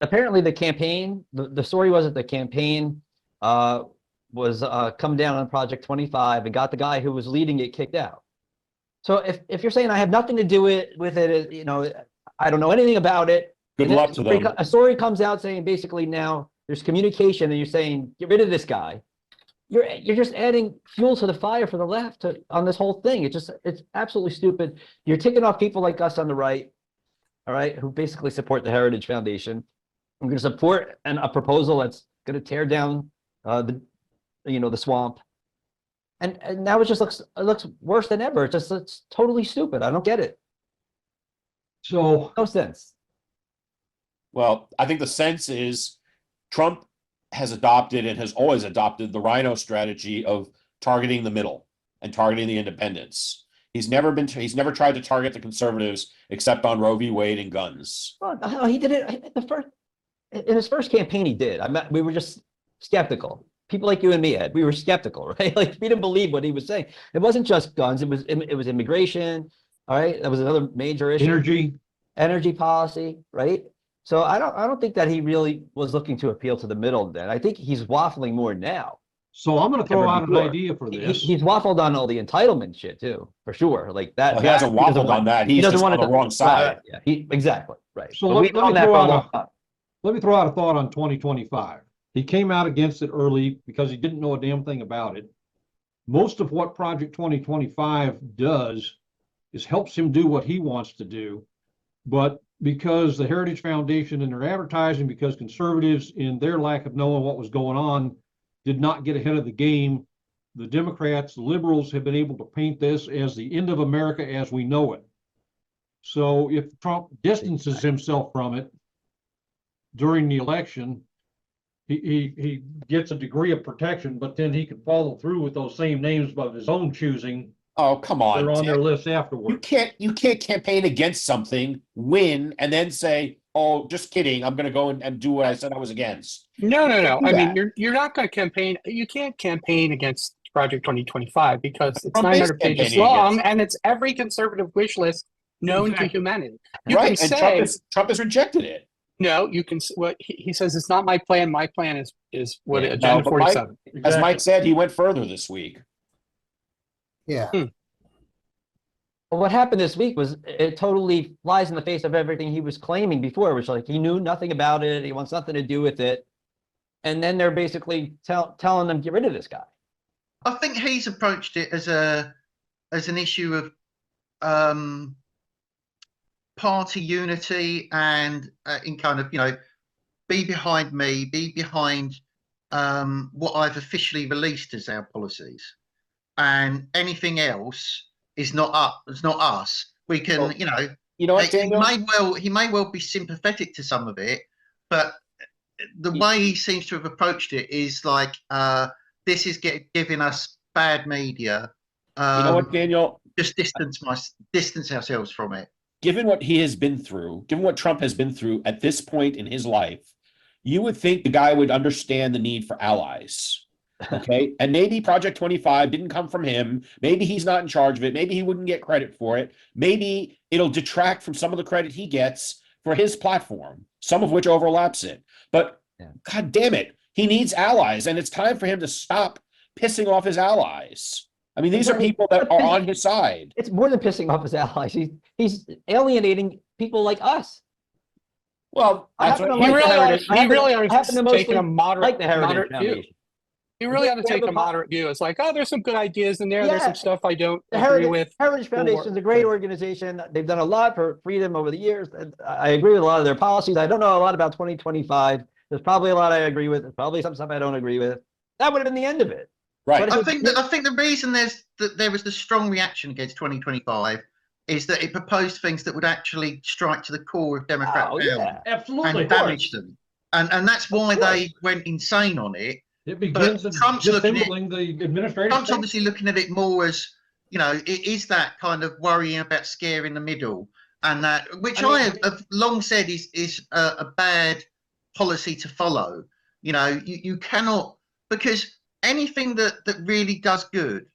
apparently the campaign, the story was that the campaign was come down on Project 25 and got the guy who was leading it kicked out. So if you're saying I have nothing to do with it, you know, I don't know anything about it. Good luck to them. A story comes out saying basically now there's communication and you're saying get rid of this guy. You're just adding fuel to the fire for the left on this whole thing. It's absolutely stupid. You're ticking off people like us on the right, all right, who basically support the Heritage Foundation. I'm going to support a proposal that's going to tear down the swamp. And now it looks worse than ever. It's totally stupid. I don't get it. So no sense. Well, I think the sense is Trump has adopted and has always adopted the rhino strategy of targeting the middle and targeting the independents. He's never tried to target the conservatives except on Roe v. Wade and guns. Well, he did it in his first campaign. He did. We were just skeptical. People like you and me, Ed, we were skeptical, right? Like we didn't believe what he was saying. It wasn't just guns. It was immigration. All right, that was another major issue. Energy policy, right? So I don't think that he really was looking to appeal to the middle then. I think he's waffling more now. So I'm going to throw out an idea for this. He's waffled on all the ententitlement shit too, for sure. Like that. Well, he hasn't waffled on that. He's just on the wrong side. Right, yeah, exactly right. So let me throw out a thought on 2025. He came out against it early because he didn't know a damn thing about it. Most of what Project 2025 does is helps him do what he wants to do, but because the Heritage Foundation and their advertising, because conservatives in their lack of knowing what was going on did not get ahead of the game, the Democrats, the liberals have been able to paint this as the end of America as we know it. So if Trump distances himself from it during the election, he gets a degree of protection, but then he can follow through with those same names of his own choosing. Oh, come on. They're on their list afterwards. You can't campaign against something, win, and then say, oh, just kidding. I'm going to go and do what I said I was against. No. I mean, you're not going to campaign. You can't campaign against Project 2025 because it's 900 pages long and it's every conservative wish list known to humanity. You right, can and say, Trump has rejected it. No, you can. What he says, it's not my plan. My plan is what Agenda 47. As Mike said, he went further this week. Yeah. Well, what happened this week was it totally flies in the face of everything he was claiming before, which like he knew nothing about it. He wants nothing to do with it. And then they're basically telling them, get rid of this guy. I think he's approached it as an issue of party unity and in kind of, be behind me, be behind what I've officially released as our policies. And anything else is not us. We can, well, you know what, Daniel? he may well be sympathetic to some of it, but the way he seems to have approached it is like this is giving us bad media. You know what, Daniel? Just distance ourselves from it. Given what he has been through, given what Trump has been through at this point in his life, you would think the guy would understand the need for allies. Okay. And maybe Project 25 didn't come from him. Maybe he's not in charge of it. Maybe he wouldn't get credit for it. Maybe it'll detract from some of the credit he gets for his platform, some of which overlaps it. But God damn it, he needs allies. And it's time for him to stop pissing off his allies. I mean, these are people that are on his side. It's more than pissing off his allies. He's alienating people like us. Well, he really ought to take a moderate view. You really ought to take a moderate view. It's like, oh, there's some good ideas in there. Yeah. There's some stuff I don't agree with. Heritage Foundation is a great organization. They've done a lot for freedom over the years. I agree with a lot of their policies. I don't know a lot about 2025. There's probably a lot I agree with. There's probably some stuff I don't agree with. That would have been the end of it. Right. I think the reason there was the strong reaction against 2025 is that it proposed things that would actually strike to the core of Democrat power and damage them. And that's why they went insane on it. It begins Trump's disabling the administrative. Trump's obviously looking at it more as, it is that kind of worrying about scare in the middle, and that which I have long said is a bad policy to follow. You cannot, because anything that really does good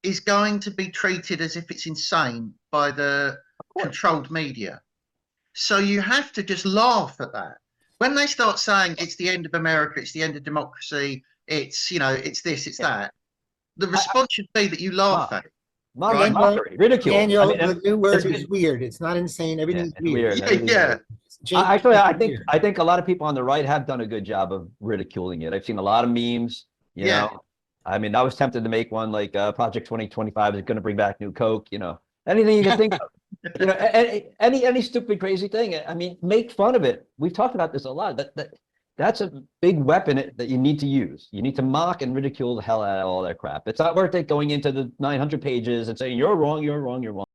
is going to be treated as if it's insane by the controlled media. So you have to just laugh at that. when they start saying it's the end of America, it's the end of democracy, it's, you know, it's this, it's that, the response should be that you laugh at it. Right. Mockery, ridicule. Daniel, I mean, the new word it's- is weird. It's not insane. Everything's it's weird. weird. Everything's Yeah. weird. Change- Actually, weird. I think a lot of people on the right have done a good job of ridiculing it. I've seen a lot of memes, you Yeah. know. I mean, I was tempted to make one like Project 2025 is going to bring back new Coke, you know, anything you can think of. You know, any stupid, crazy thing. I mean, make fun of it. We've talked about this a lot. That's a big weapon that you need to use. You need to mock and ridicule the hell out of all that crap. It's not worth it going into the 900 pages and saying, you're wrong, you're wrong, you're wrong.